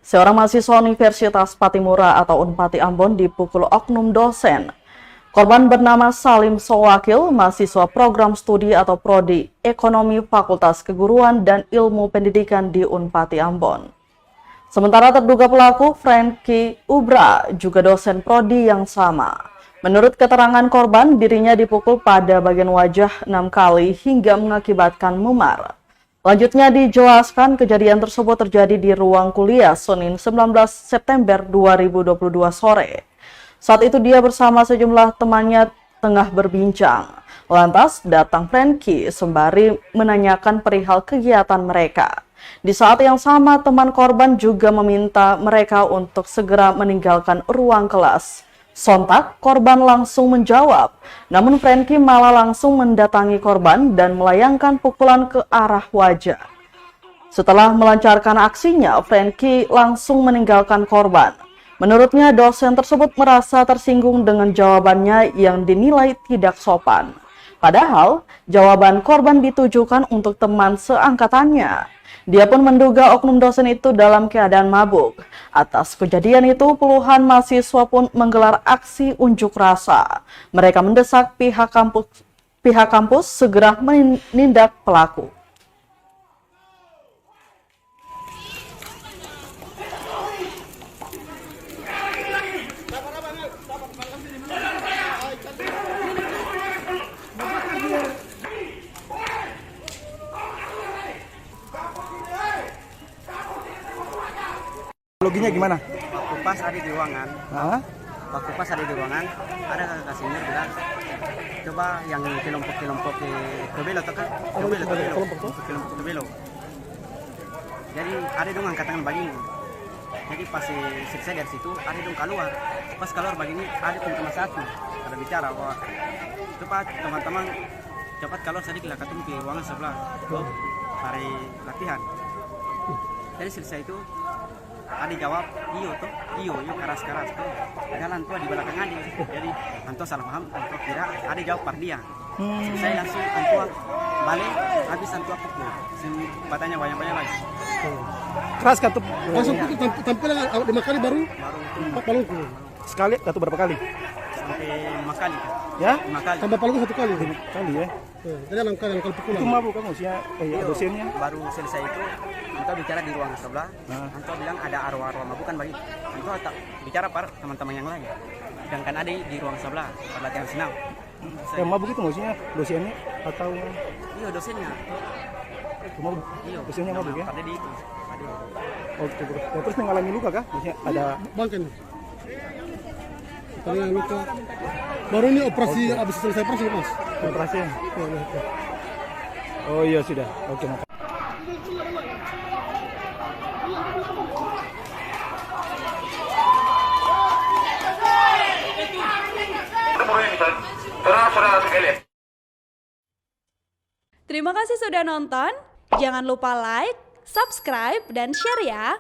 Seorang mahasiswa Universitas Patimura atau Unpati Ambon dipukul oknum dosen. Korban bernama Salim Sowakil, mahasiswa program studi atau Prodi Ekonomi Fakultas Keguruan dan Ilmu Pendidikan di Unpati Ambon. Sementara terduga pelaku, Franky Ubra, juga dosen Prodi yang sama. Menurut keterangan korban, dirinya dipukul pada bagian wajah 6 kali hingga mengakibatkan memar. Lanjutnya dijelaskan kejadian tersebut terjadi di ruang kuliah Senin 19 September 2022 sore. Saat itu dia bersama sejumlah temannya tengah berbincang. Lantas datang Franky sembari menanyakan perihal kegiatan mereka. Di saat yang sama teman korban juga meminta mereka untuk segera meninggalkan ruang kelas. Sontak korban langsung menjawab, namun Franky malah langsung mendatangi korban dan melayangkan pukulan ke arah wajah. Setelah melancarkan aksinya, Franky langsung meninggalkan korban. Menurutnya, dosen tersebut merasa tersinggung dengan jawabannya yang dinilai tidak sopan. Padahal, jawaban korban ditujukan untuk teman seangkatannya. Dia pun menduga oknum dosen itu dalam keadaan mabuk. Atas kejadian itu, puluhan mahasiswa pun menggelar aksi unjuk rasa. Mereka mendesak pihak kampus segera menindak pelaku. Loginya gimana? Waktu pas ada di ruangan, ada kakak senior bilang, coba yang kelompok ke belok, ke belok. Jadi ada dong angkatan begini. Jadi pas selesai dari situ, ada dong keluar. Pas keluar begini, ada teman-teman satu, ada bicara bahwa coba teman-teman cepat keluar sedikit lah, ketemu ke ruangan sebelah, hari latihan. Jadi selesai itu, ada jawab, iyo keras tuh. Jalan tua di belakang Adi. Jadi Anto salah paham, Anto kira ada jawab par dia. Saya langsung Anto balik, habis Anto pukul. Batanya banyak lagi. Keras katup. Langsung tampil 5 kali baru 4 palung. Sekali atau berapa kali? Sampai 5 kali. Ya? 5 kali. Tambah palung 1 kali. 5 kali ya. Jadi 6 kali pukulan. Itu mabuk kamu sih dosennya? Baru selesai itu, Anto bicara di ruang sebelah. Anto bilang ada arwah-arwah mabukan bagi. Anto tak bicara par teman-teman yang lain. Sedangkan ada di ruang sebelah, latihan senam. Yang mabuk itu maksudnya dosennya atau? Iya dosennya. Mabuk? Iya. Dosennya mabuk ya? Ada di itu. Ada. Oh, terus mengalami luka kah? Maksudnya ada? Bangken. Tadi yang luka. Baru ini operasi habis selesai operasi Mas. Operasi? Oh iya sudah. Oke, makasih. Terima kasih sudah nonton. Jangan lupa like, subscribe, dan share ya.